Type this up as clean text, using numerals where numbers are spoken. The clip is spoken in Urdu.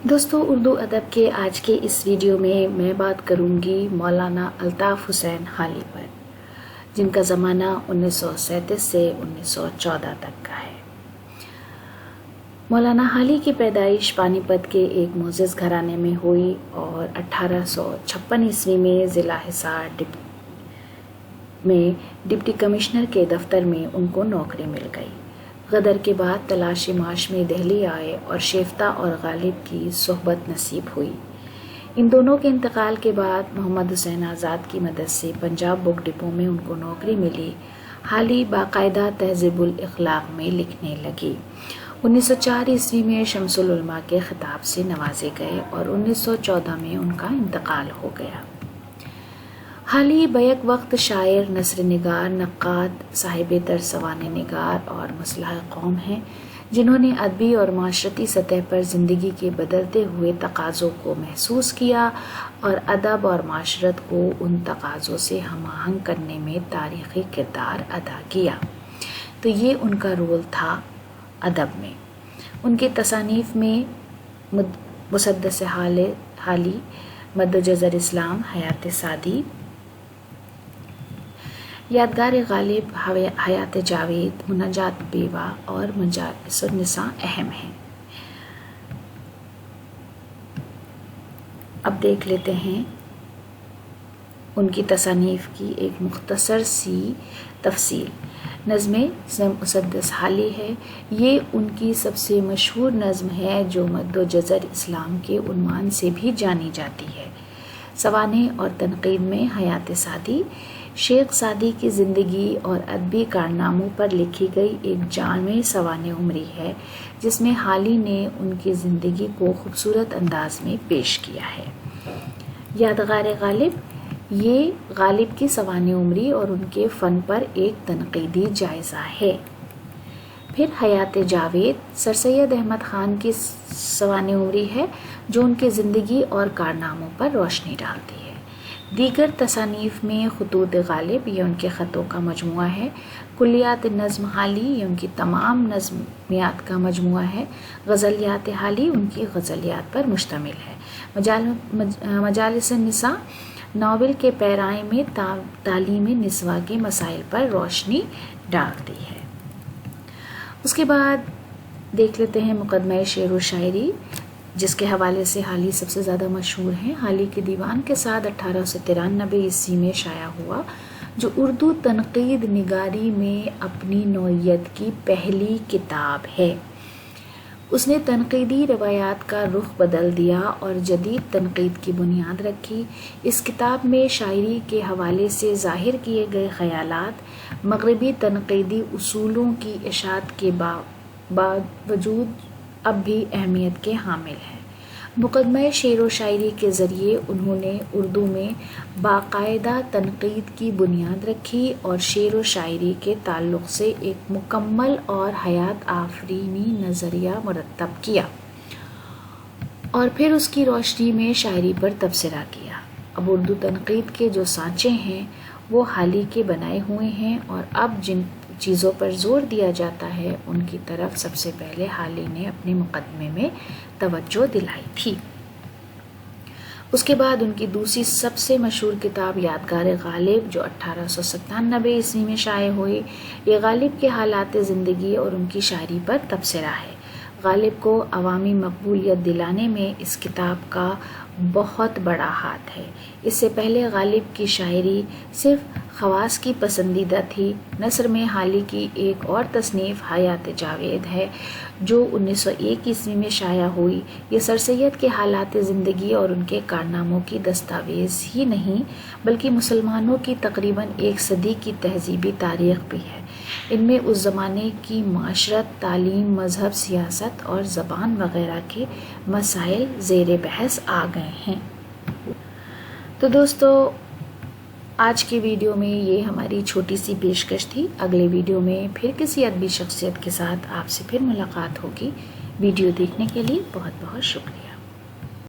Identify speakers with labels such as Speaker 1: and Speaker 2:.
Speaker 1: دوستو، اردو ادب کے آج کے اس ویڈیو میں بات کروں گی مولانا الطاف حسین حالی پر، جن کا زمانہ 1937 سے 1914 تک کا ہے۔ مولانا حالی کی پیدائش پانی پت کے ایک معزز گھرانے میں ہوئی اور 1856 عیسوی میں ضلع حصار میں ڈپٹی کمشنر کے دفتر میں ان کو نوکری مل گئی۔ غدر کے بعد تلاشی معاش میں دہلی آئے اور شیفتہ اور غالب کی صحبت نصیب ہوئی۔ ان دونوں کے انتقال کے بعد محمد حسین آزاد کی مدد سے پنجاب بک ڈپو میں ان کو نوکری ملی۔ حالی باقاعدہ تہذیب الاخلاق میں لکھنے لگی۔ 1904 عیسوی میں شمس العلماء کے خطاب سے نوازے گئے اور 1914 میں ان کا انتقال ہو گیا۔ حالی بیک وقت شاعر، نثر نگار، نقاد، صاحب ترسوانح نگار اور مصلح قوم ہیں، جنہوں نے ادبی اور معاشرتی سطح پر زندگی کے بدلتے ہوئے تقاضوں کو محسوس کیا اور ادب اور معاشرت کو ان تقاضوں سے ہم آہنگ کرنے میں تاریخی کردار ادا کیا۔ تو یہ ان کا رول تھا ادب میں۔ ان کی تصانیف میں مسدس حالی، مد جزر اسلام، حیات سعدی، یادگار غالب، حیات جاوید، مناجات بیوہ اور مجالس النساء اہم ہیں۔ اب دیکھ لیتے ہیں ان کی تصانیف کی ایک مختصر سی تفصیل۔ نظم مسدس حالی ہے، یہ ان کی سب سے مشہور نظم ہے جو مد و جزر اسلام کے عنوان سے بھی جانی جاتی ہے۔ سوانح اور تنقید میں حیات سعدی شیخ سعدی کی زندگی اور ادبی کارناموں پر لکھی گئی ایک جامع سوانح عمری ہے، جس میں حالی نے ان کی زندگی کو خوبصورت انداز میں پیش کیا ہے۔ یادگار غالب، یہ غالب کی سوانح عمری اور ان کے فن پر ایک تنقیدی جائزہ ہے۔ پھر حیات جاوید سر سید احمد خان کی سوانح عمری ہے، جو ان کی زندگی اور کارناموں پر روشنی ڈالتی ہے۔ دیگر تصانیف میں خطوط غالب، یہ ان کے خطوں کا مجموعہ ہے۔ کلیات نظم حالی، یہ ان کی تمام نظمیات کا مجموعہ ہے۔ غزلیات حالی ان کی غزلیات پر مشتمل ہے۔ مجالس النساء ناول کے پیرائے میں تعلیم نسواں کے مسائل پر روشنی ڈالتی ہے۔ اس کے بعد دیکھ لیتے ہیں مقدمہ شعر و شاعری، جس کے حوالے سے حالی سب سے زیادہ مشہور ہیں۔ حالی کے دیوان کے ساتھ 1893 عیسوی میں شائع ہوا، جو اردو تنقید نگاری میں اپنی نوعیت کی پہلی کتاب ہے۔ اس نے تنقیدی روایات کا رخ بدل دیا اور جدید تنقید کی بنیاد رکھی۔ اس کتاب میں شاعری کے حوالے سے ظاہر کیے گئے خیالات مغربی تنقیدی اصولوں کی اشاعت کے باوجود اب بھی اہمیت کے حامل ہیں۔ مقدمہ شعر و شاعری کے ذریعے انہوں نے اردو میں باقاعدہ تنقید کی بنیاد رکھی اور شعر و شاعری کے تعلق سے ایک مکمل اور حیات آفرینی نظریہ مرتب کیا، اور پھر اس کی روشنی میں شاعری پر تبصرہ کیا۔ اب اردو تنقید کے جو سانچے ہیں وہ حالی کے بنائے ہوئے ہیں، اور اب جن چیزوں پر زور دیا جاتا ہے ان کی طرف سب سے پہلے حالی نے اپنے مقدمے میں توجہ دلائی تھی۔ اس کے بعد ان کی دوسری سب سے مشہور کتاب یادگار غالب، جو 1897 عیسوی میں شائع ہوئی، یہ غالب کے حالات زندگی اور ان کی شاعری پر تبصرہ ہے۔ غالب کو عوامی مقبولیت دلانے میں اس کتاب کا بہت بڑا ہاتھ ہے۔ اس سے پہلے غالب کی شاعری صرف خواص کی پسندیدہ تھی۔ نثر میں حالی کی ایک اور تصنیف حیات جاوید ہے، جو 1901 عیسوی میں شائع ہوئی۔ یہ سر سید کے حالات زندگی اور ان کے کارناموں کی دستاویز ہی نہیں، بلکہ مسلمانوں کی تقریباً ایک صدی کی تہذیبی تاریخ بھی ہے۔ ان میں اس زمانے کی معاشرت، تعلیم، مذہب، سیاست اور زبان وغیرہ کے مسائل زیر بحث آ گئے ہیں۔ تو دوستو، آج کی ویڈیو میں یہ ہماری چھوٹی سی پیشکش تھی۔ اگلے ویڈیو میں پھر کسی ادبی شخصیت کے ساتھ آپ سے پھر ملاقات ہوگی۔ ویڈیو دیکھنے کے لیے بہت بہت شکریہ۔